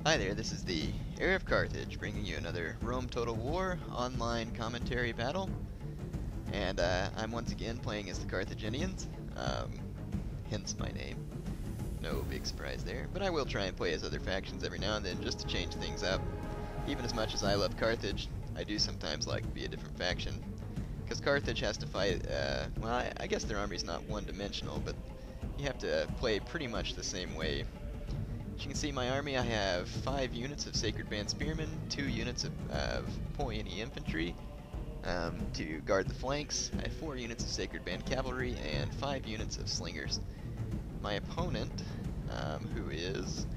Hi there, this is the Heir of Carthage, bringing you another Rome Total War online commentary battle. And I'm once again playing as the Carthaginians, hence my name. No big surprise there, but I will try and play as other factions every now and then just to change things up. Even as much as I love Carthage, I do sometimes like to be a different faction. Because Carthage has to fight, well, I guess their army's not one-dimensional, but you have to play pretty much the same way. As you can see, my army, I have 5 units of Sacred Band Spearmen, 2 units of Poieni Infantry to guard the flanks. I have 4 units of Sacred Band Cavalry and 5 units of Slingers. My opponent, who is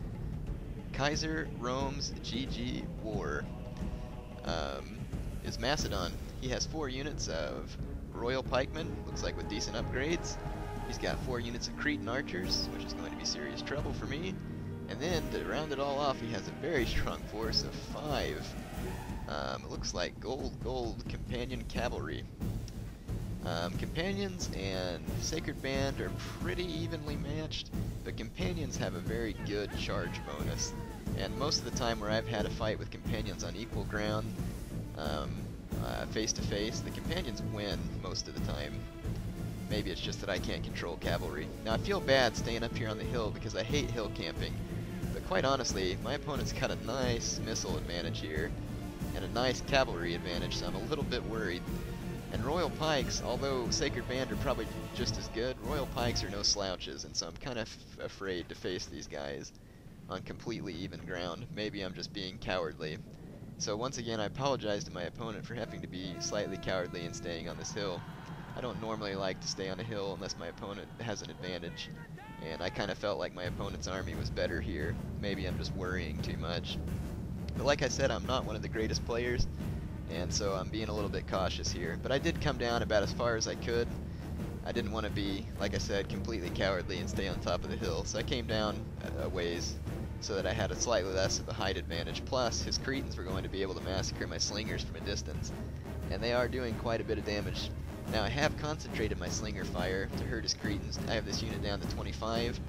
Kaiser Rome's GG War, is Macedon. He has 4 units of Royal Pikemen, looks like with decent upgrades. He's got 4 units of Cretan Archers, which is going to be serious trouble for me. And then, to round it all off, he has a very strong force of 5. It looks like gold Companion Cavalry. Companions and Sacred Band are pretty evenly matched, but Companions have a very good charge bonus. And most of the time where I've had a fight with Companions on equal ground, face to face, the Companions win most of the time. Maybe it's just that I can't control cavalry. Now I feel bad staying up here on the hill because I hate hill camping. But quite honestly, my opponent's got a nice missile advantage here, and a nice cavalry advantage, so I'm a little bit worried. And Royal Pikes, although Sacred Band are probably just as good, Royal Pikes are no slouches, and so I'm kind of afraid to face these guys on completely even ground. Maybe I'm just being cowardly. So once again, I apologize to my opponent for having to be slightly cowardly and staying on this hill. I don't normally like to stay on a hill unless my opponent has an advantage, and I kind of felt like my opponent's army was better here. Maybe I'm just worrying too much. But like I said, I'm not one of the greatest players, and so I'm being a little bit cautious here. But I did come down about as far as I could. I didn't want to be, like I said, completely cowardly and stay on top of the hill, so I came down a ways so that I had a slightly less of a height advantage. Plus, his Cretans were going to be able to massacre my Slingers from a distance, and they are doing quite a bit of damage. Now I have concentrated my Slinger fire to hurt his Cretans. I have this unit down to 25,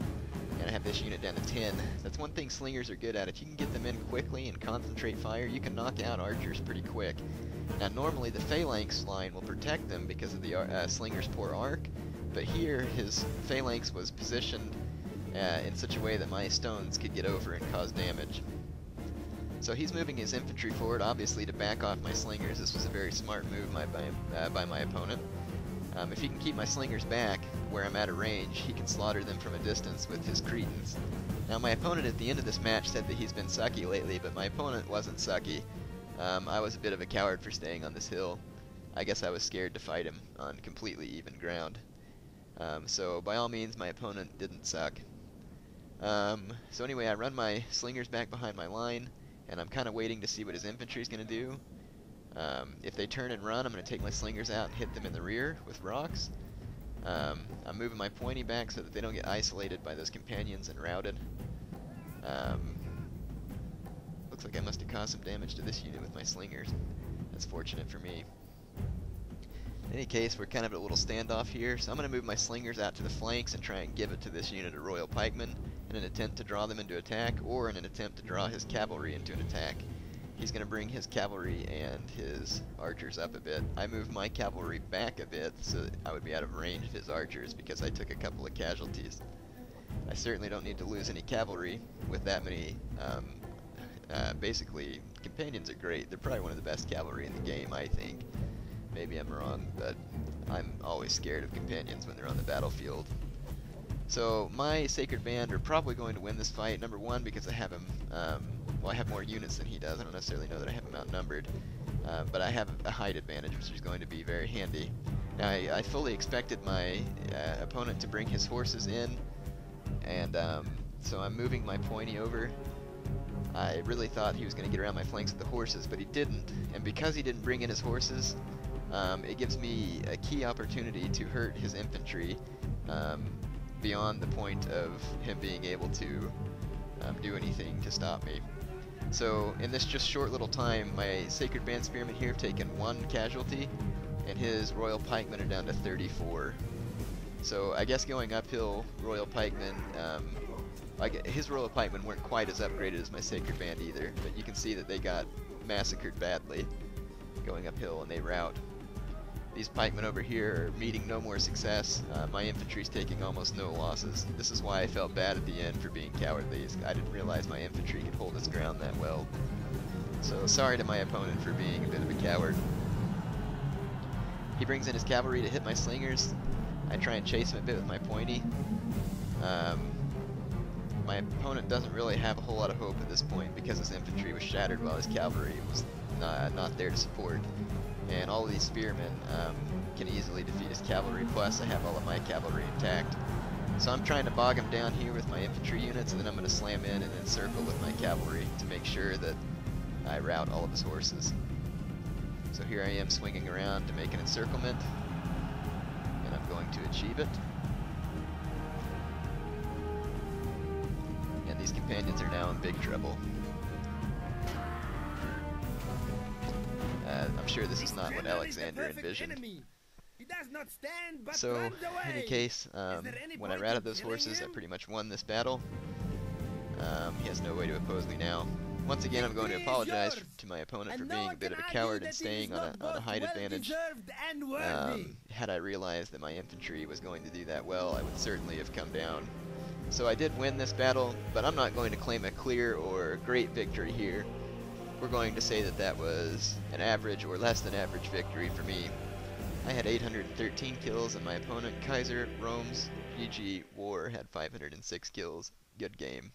and I have this unit down to 10. That's one thing Slingers are good at. If you can get them in quickly and concentrate fire, you can knock out archers pretty quick. Now normally the phalanx line will protect them because of the Slinger's poor arc, but here his phalanx was positioned in such a way that my stones could get over and cause damage. So he's moving his infantry forward, obviously to back off my Slingers. This was a very smart move by my opponent. If he can keep my Slingers back where I'm at a range, he can slaughter them from a distance with his Cretans. Now my opponent at the end of this match said that he's been sucky lately, but my opponent wasn't sucky. I was a bit of a coward for staying on this hill. I guess I was scared to fight him on completely even ground. So by all means, my opponent didn't suck. So anyway, I run my Slingers back behind my line, and I'm kind of waiting to see what his infantry is going to do. If they turn and run, I'm going to take my Slingers out and hit them in the rear with rocks. I'm moving my Pointy back so that they don't get isolated by those Companions and routed. Looks like I must have caused some damage to this unit with my Slingers. That's fortunate for me. In any case, we're kind of at a little standoff here, so I'm going to move my Slingers out to the flanks and try and give it to this unit of Royal Pikemen in an attempt to draw them into attack, or in an attempt to draw his cavalry into an attack. He's going to bring his cavalry and his archers up a bit. I moved my cavalry back a bit so that I would be out of range of his archers because I took a couple of casualties. I certainly don't need to lose any cavalry with that many. Basically, Companions are great. They're probably one of the best cavalry in the game, I think. Maybe I'm wrong, but I'm always scared of Companions when they're on the battlefield. So my Sacred Band are probably going to win this fight. Number one, because I have him, well, I have more units than he does. I don't necessarily know that I have him outnumbered, but I have a height advantage, which is going to be very handy. Now, I fully expected my opponent to bring his horses in, and so I'm moving my Pointy over. I really thought he was going to get around my flanks with the horses, but he didn't. And because he didn't bring in his horses, it gives me a key opportunity to hurt his infantry beyond the point of him being able to do anything to stop me. So in this just short little time, my Sacred Band Spearmen here have taken 1 casualty, and his Royal Pikemen are down to 34. So I guess going uphill, Royal Pikemen his row of pikemen weren't quite as upgraded as my Sacred Band either, but you can see that they got massacred badly going uphill and they rout. These pikemen over here are meeting no more success. My infantry's taking almost no losses. This is why I felt bad at the end for being cowardly. I didn't realize my infantry could hold its ground that well. So sorry to my opponent for being a bit of a coward. He brings in his cavalry to hit my slingers. I try and chase him a bit with my pointy. My opponent doesn't really have a whole lot of hope at this point because his infantry was shattered while his cavalry was not there to support. And all of these spearmen can easily defeat his cavalry, plus I have all of my cavalry intact. So I'm trying to bog him down here with my infantry units, and then I'm going to slam in and encircle with my cavalry to make sure that I rout all of his horses. So here I am swinging around to make an encirclement, and I'm going to achieve it. And these companions are now in big trouble. I'm sure this is not what Alexander envisioned. So, in any case, when I routed those horses, I pretty much won this battle. He has no way to oppose me now. Once again, I'm going to apologize to my opponent for being a bit of a coward and staying on a height advantage. Had I realized that my infantry was going to do that well, I would certainly have come down. So I did win this battle, but I'm not going to claim a clear or great victory here. We're going to say that that was an average or less than average victory for me. I had 813 kills, and my opponent, Kaiser Rome's GG War, had 506 kills. Good game.